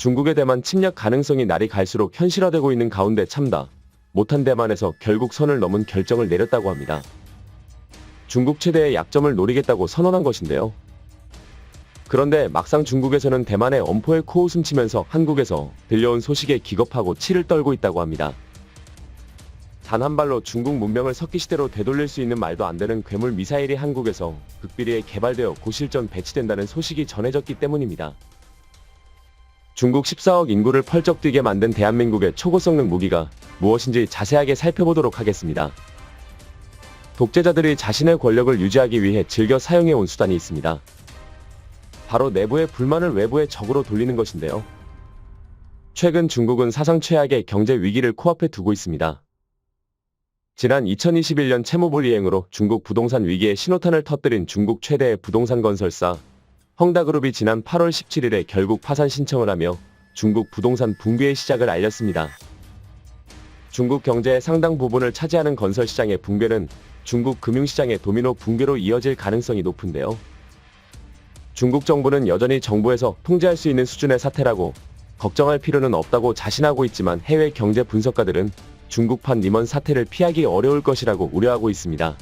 중국의 대만 침략 가능성이 날이 갈수록 현실화되고 있는 가운데 참다 못한 대만에서 결국 선을 넘은 결정을 내렸다고 합니다. 중국 최대의 약점을 노리겠다고 선언한 것인데요. 그런데 막상 중국에서는 대만의 엄포에 코웃음 치면서 한국에서 들려온 소식에 기겁하고 치를 떨고 있다고 합니다. 단 한 발로 중국 문명을 석기시대로 되돌릴 수 있는 말도 안 되는 괴물 미사일이 한국에서 극비리에 개발되어 고실전 배치된다는 소식이 전해졌기 때문입니다. 중국 14억 인구를 펄쩍 뛰게 만든 대한민국의 초고성능 무기가 무엇인지 자세하게 살펴보도록 하겠습니다. 독재자들이 자신의 권력을 유지하기 위해 즐겨 사용해온 수단이 있습니다. 바로 내부의 불만을 외부의 적으로 돌리는 것인데요. 최근 중국은 사상 최악의 경제 위기를 코앞에 두고 있습니다. 지난 2021년 채무불이행으로 중국 부동산 위기에 신호탄을 터뜨린 중국 최대의 부동산 건설사 헝다그룹이 지난 8월 17일에 결국 파산 신청을 하며 중국 부동산 붕괴의 시작을 알렸습니다. 중국 경제의 상당 부분을 차지하는 건설 시장의 붕괴는 중국 금융시장의 도미노 붕괴로 이어질 가능성이 높은데요. 중국 정부는 여전히 정부에서 통제할 수 있는 수준의 사태라고 걱정할 필요는 없다고 자신하고 있지만 해외 경제 분석가들은 중국판 리먼 사태를 피하기 어려울 것이라고 우려하고 있습니다.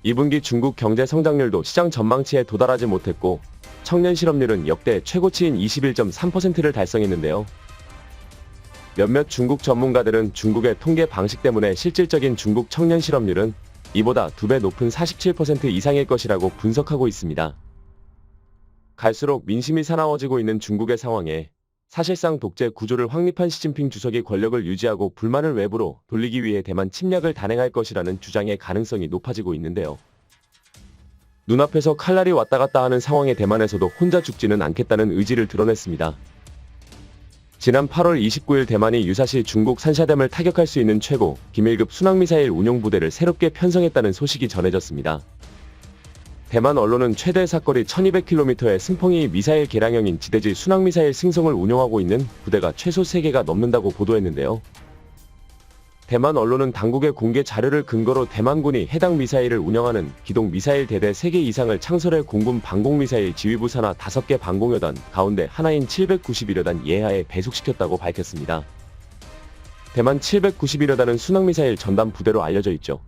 2분기 중국 경제 성장률도 시장 전망치에 도달하지 못했고 청년 실업률은 역대 최고치인 21.3%를 달성했는데요. 몇몇 중국 전문가들은 중국의 통계 방식 때문에 실질적인 중국 청년 실업률은 이보다 2배 높은 47% 이상일 것이라고 분석하고 있습니다. 갈수록 민심이 사나워지고 있는 중국의 상황에 사실상 독재 구조를 확립한 시진핑 주석이 권력을 유지하고 불만을 외부로 돌리기 위해 대만 침략을 단행할 것이라는 주장의 가능성이 높아지고 있는데요. 눈앞에서 칼날이 왔다 갔다 하는 상황에 대만에서도 혼자 죽지는 않겠다는 의지를 드러냈습니다. 지난 8월 29일 대만이 유사시 중국 산샤댐을 타격할 수 있는 최고 기밀급 순항미사일 운용부대를 새롭게 편성했다는 소식이 전해졌습니다. 대만 언론은 최대 사거리 1200km의 승펑이 미사일 개량형인 지대지 순항미사일 승성을 운용하고 있는 부대가 최소 3개가 넘는다고 보도했는데요. 대만 언론은 당국의 공개 자료를 근거로 대만군이 해당 미사일을 운영하는 기동 미사일 대대 3개 이상을 창설해 공군 방공미사일 지휘부 산하 5개 방공여단 가운데 하나인 791여단 예하에 배속시켰다고 밝혔습니다. 대만 791여단은 순항미사일 전담 부대로 알려져 있죠.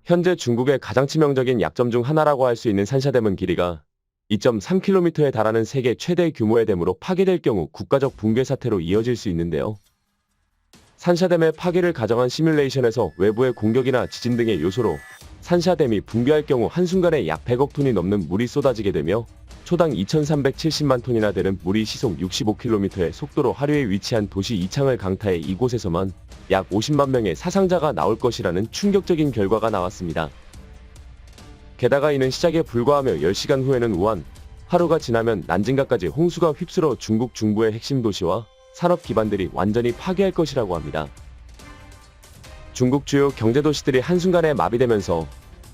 현재 중국의 가장 치명적인 약점 중 하나라고 할 수 있는 산샤댐은 길이가 2.3km에 달하는 세계 최대 규모의 댐으로 파괴될 경우 국가적 붕괴 사태로 이어질 수 있는데요. 산샤댐의 파괴를 가정한 시뮬레이션에서 외부의 공격이나 지진 등의 요소로 산샤댐이 붕괴할 경우 한순간에 약 100억 톤이 넘는 물이 쏟아지게 되며 초당 2370만 톤이나 되는 물이 시속 65km의 속도로 하류에 위치한 도시 이창을 강타해 이곳에서만 약 50만 명의 사상자가 나올 것이라는 충격적인 결과가 나왔습니다. 게다가 이는 시작에 불과하며 10시간 후에는 우한, 하루가 지나면 난징가까지 홍수가 휩쓸어 중국 중부의 핵심 도시와 산업 기반들이 완전히 파괴할 것이라고 합니다. 중국 주요 경제도시들이 한순간에 마비되면서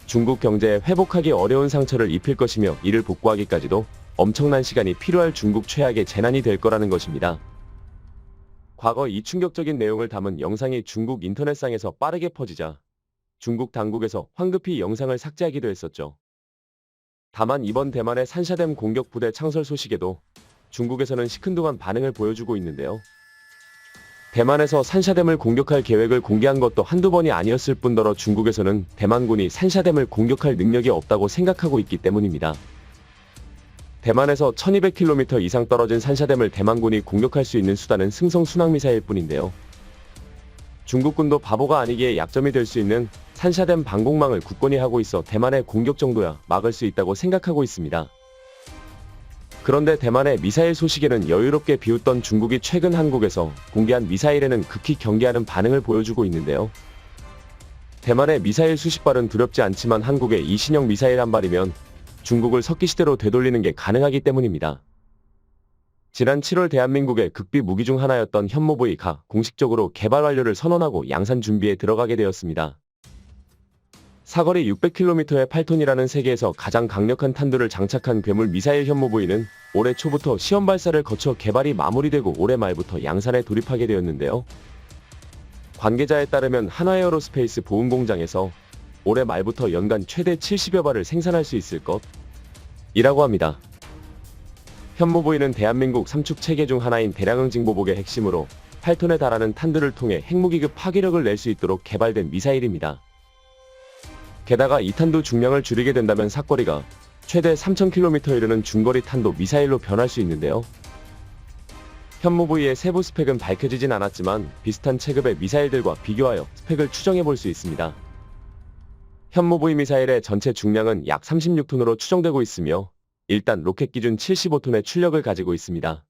중국 경제에 회복하기 어려운 상처를 입힐 것이며 이를 복구하기까지도 엄청난 시간이 필요할 중국 최악의 재난이 될 거라는 것입니다. 과거 이 충격적인 내용을 담은 영상이 중국 인터넷상에서 빠르게 퍼지자 중국 당국에서 황급히 영상을 삭제하기도 했었죠. 다만 이번 대만의 산샤댐 공격 부대 창설 소식에도 중국에서는 시큰둥한 반응을 보여주고 있는데요. 대만에서 산샤댐을 공격할 계획을 공개한 것도 한두 번이 아니었을 뿐더러 중국에서는 대만군이 산샤댐을 공격할 능력이 없다고 생각하고 있기 때문입니다. 대만에서 1200km 이상 떨어진 산샤댐을 대만군이 공격할 수 있는 수단은 승성 순항미사일 뿐인데요. 중국군도 바보가 아니기에 약점이 될 수 있는 산샤댐 방공망을 굳건히 하고 있어 대만의 공격 정도야 막을 수 있다고 생각하고 있습니다. 그런데 대만의 미사일 소식에는 여유롭게 비웃던 중국이 최근 한국에서 공개한 미사일에는 극히 경계하는 반응을 보여주고 있는데요. 대만의 미사일 수십 발은 두렵지 않지만 한국의 이 신형 미사일 한 발이면 중국을 석기시대로 되돌리는 게 가능하기 때문입니다. 지난 7월 대한민국의 극비 무기 중 하나였던 현모V-가 공식적으로 개발 완료를 선언하고 양산 준비에 들어가게 되었습니다. 사거리 600km의 8톤이라는 세계에서 가장 강력한 탄두를 장착한 괴물 미사일 현모V는 올해 초부터 시험 발사를 거쳐 개발이 마무리되고 올해 말부터 양산에 돌입하게 되었는데요. 관계자에 따르면 한화에어로스페이스 보훈공장에서 올해 말부터 연간 최대 70여 발을 생산할 수 있을 것이라고 합니다. 현무부이는 대한민국 삼축 체계 중 하나인 대량응 징보복의 핵심으로 8톤에 달하는 탄두를 통해 핵무기급 파괴력을 낼 수 있도록 개발된 미사일입니다. 게다가 이 탄두 중량을 줄이게 된다면 사거리가 최대 3000km에 이르는 중거리 탄도 미사일로 변할 수 있는데요. 현무부이의 세부 스펙은 밝혀지진 않았지만 비슷한 체급의 미사일들과 비교하여 스펙을 추정해 볼 수 있습니다. 현무부이 미사일의 전체 중량은 약 36톤으로 추정되고 있으며 일단 로켓 기준 75톤의 출력을 가지고 있습니다.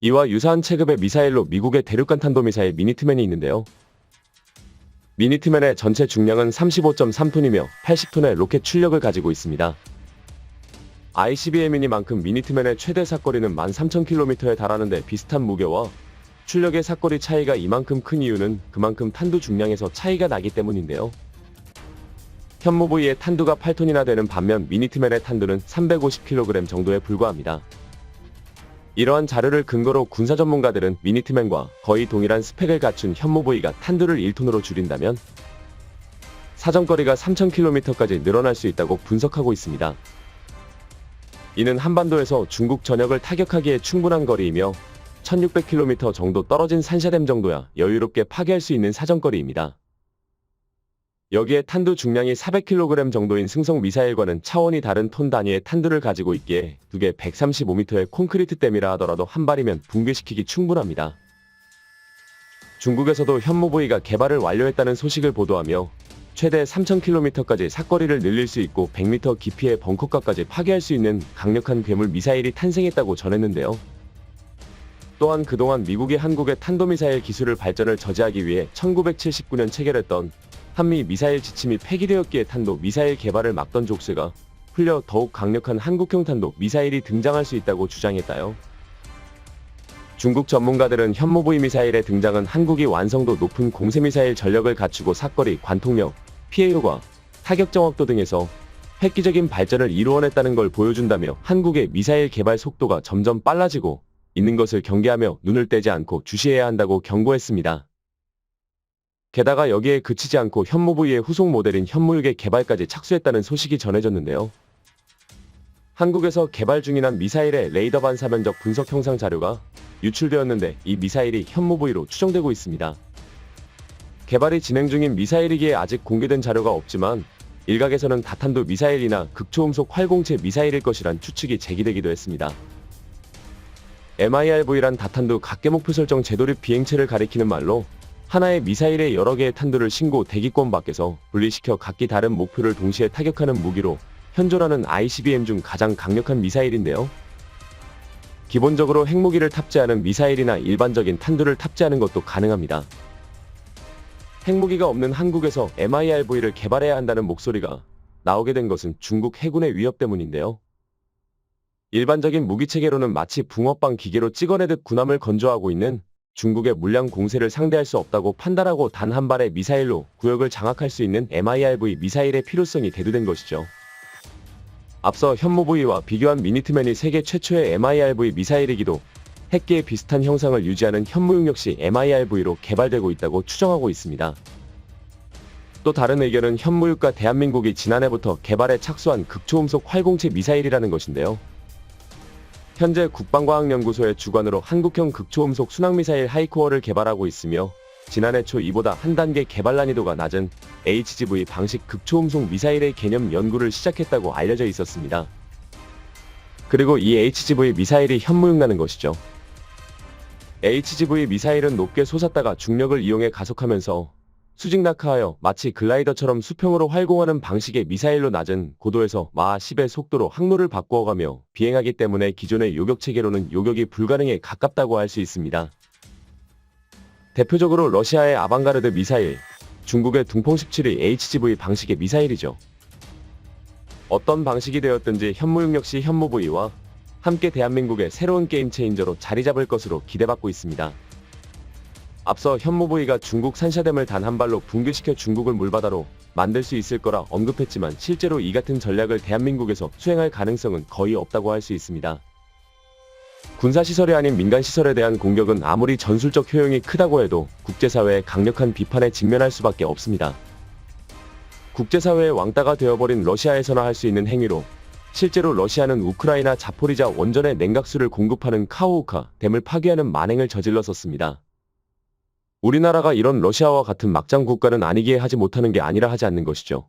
이와 유사한 체급의 미사일로 미국의 대륙간 탄도미사일 미니트맨이 있는데요. 미니트맨의 전체 중량은 35.3톤이며 80톤의 로켓 출력을 가지고 있습니다. ICBM이니만큼 미니트맨의 최대 사거리는 13,000km에 달하는데 비슷한 무게와 출력의 사거리 차이가 이만큼 큰 이유는 그만큼 탄두 중량에서 차이가 나기 때문인데요. 현무부이의 탄두가 8톤이나 되는 반면 미니트맨의 탄두는 350kg 정도에 불과합니다. 이러한 자료를 근거로 군사 전문가들은 미니트맨과 거의 동일한 스펙을 갖춘 현무부이가 탄두를 1톤으로 줄인다면 사정거리가 3000km까지 늘어날 수 있다고 분석하고 있습니다. 이는 한반도에서 중국 전역을 타격하기에 충분한 거리이며 1600km 정도 떨어진 산샤댐 정도야 여유롭게 파괴할 수 있는 사정거리입니다. 여기에 탄두 중량이 400kg 정도인 승성 미사일과는 차원이 다른 톤 단위의 탄두를 가지고 있기에 두개 135m의 콘크리트 댐이라 하더라도 한 발이면 붕괴시키기 충분합니다. 중국에서도 현무부이가 개발을 완료했다는 소식을 보도하며 최대 3000km까지 사거리를 늘릴 수 있고 100m 깊이의 벙커가까지 파괴할 수 있는 강력한 괴물 미사일이 탄생했다고 전했는데요. 또한 그동안 미국이 한국의 탄도미사일 기술을 발전을 저지하기 위해 1979년 체결했던 한미 미사일 지침이 폐기되었기에 탄도 미사일 개발을 막던 족쇄가 풀려 더욱 강력한 한국형 탄도 미사일이 등장할 수 있다고 주장했다요. 중국 전문가들은 현무부이 미사일의 등장은 한국이 완성도 높은 공세미사일 전력을 갖추고 사거리, 관통력, 피해 효과, 타격 정확도 등에서 획기적인 발전을 이루어냈다는 걸 보여준다며 한국의 미사일 개발 속도가 점점 빨라지고 있는 것을 경계하며 눈을 떼지 않고 주시해야 한다고 경고했습니다. 게다가 여기에 그치지 않고 현무부이의 후속 모델인 현무6의 개발까지 착수했다는 소식이 전해졌는데요. 한국에서 개발 중인 한 미사일의 레이더 반사 면적 분석 형상 자료가 유출되었는데 이 미사일이 현무부이로 추정되고 있습니다. 개발이 진행 중인 미사일이기에 아직 공개된 자료가 없지만 일각에서는 다탄두 미사일이나 극초음속 활공체 미사일일 것이란 추측이 제기되기도 했습니다. MIRV란 다탄두 각계목표 설정 재돌입 비행체를 가리키는 말로 하나의 미사일에 여러 개의 탄두를 신고 대기권 밖에서 분리시켜 각기 다른 목표를 동시에 타격하는 무기로 현존하는 ICBM 중 가장 강력한 미사일인데요. 기본적으로 핵무기를 탑재하는 미사일이나 일반적인 탄두를 탑재하는 것도 가능합니다. 핵무기가 없는 한국에서 MIRV를 개발해야 한다는 목소리가 나오게 된 것은 중국 해군의 위협 때문인데요. 일반적인 무기체계로는 마치 붕어빵 기계로 찍어내듯 군함을 건조하고 있는 중국의 물량 공세를 상대할 수 없다고 판단하고 단 한 발의 미사일로 구역을 장악할 수 있는 MIRV 미사일의 필요성이 대두된 것이죠. 앞서 현무부이와 비교한 미니트맨이 세계 최초의 MIRV 미사일이기도 핵기에 비슷한 형상을 유지하는 현무6 역시 MIRV로 개발되고 있다고 추정하고 있습니다. 또 다른 의견은 현무6과 대한민국이 지난해부터 개발에 착수한 극초음속 활공체 미사일이라는 것인데요. 현재 국방과학연구소의 주관으로 한국형 극초음속 순항미사일 하이코어를 개발하고 있으며 지난해 초 이보다 한 단계 개발 난이도가 낮은 HGV 방식 극초음속 미사일의 개념 연구를 시작했다고 알려져 있었습니다. 그리고 이 HGV 미사일이 현무6라는 것이죠. HGV 미사일은 높게 솟았다가 중력을 이용해 가속하면서 수직 낙하하여 마치 글라이더처럼 수평으로 활공하는 방식의 미사일로 낮은 고도에서 마하 10의 속도로 항로를 바꾸어가며 비행하기 때문에 기존의 요격체계로는 요격이 불가능에 가깝다고 할 수 있습니다. 대표적으로 러시아의 아방가르드 미사일, 중국의 둥펑 17이 HGV 방식의 미사일이죠. 어떤 방식이 되었든지 현무6 역시 현무부이와 함께 대한민국의 새로운 게임 체인저로 자리 잡을 것으로 기대받고 있습니다. 앞서 현무부이가 중국 산샤댐을 단 한 발로 붕괴시켜 중국을 물바다로 만들 수 있을 거라 언급했지만 실제로 이 같은 전략을 대한민국에서 수행할 가능성은 거의 없다고 할 수 있습니다. 군사시설이 아닌 민간시설에 대한 공격은 아무리 전술적 효용이 크다고 해도 국제사회의 강력한 비판에 직면할 수밖에 없습니다. 국제사회의 왕따가 되어버린 러시아에서나 할 수 있는 행위로 실제로 러시아는 우크라이나 자포리자 원전에 냉각수를 공급하는 카호우카 댐을 파괴하는 만행을 저질렀었습니다. 우리나라가 이런 러시아와 같은 막장 국가는 아니기에 하지 못하는 게 아니라 하지 않는 것이죠.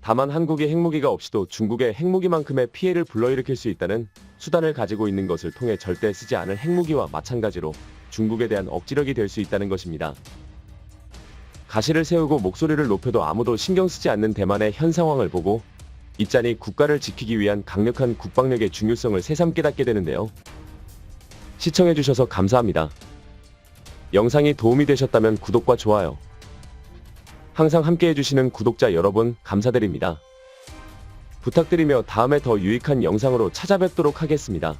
다만 한국이 핵무기가 없이도 중국의 핵무기만큼의 피해를 불러일으킬 수 있다는 수단을 가지고 있는 것을 통해 절대 쓰지 않을 핵무기와 마찬가지로 중국에 대한 억지력이 될 수 있다는 것입니다. 가시를 세우고 목소리를 높여도 아무도 신경 쓰지 않는 대만의 현 상황을 보고 이짠이 국가를 지키기 위한 강력한 국방력의 중요성을 새삼 깨닫게 되는데요. 시청해주셔서 감사합니다. 영상이 도움이 되셨다면 구독과 좋아요, 항상 함께해주시는 구독자 여러분 감사드립니다. 부탁드리며 다음에 더 유익한 영상으로 찾아뵙도록 하겠습니다.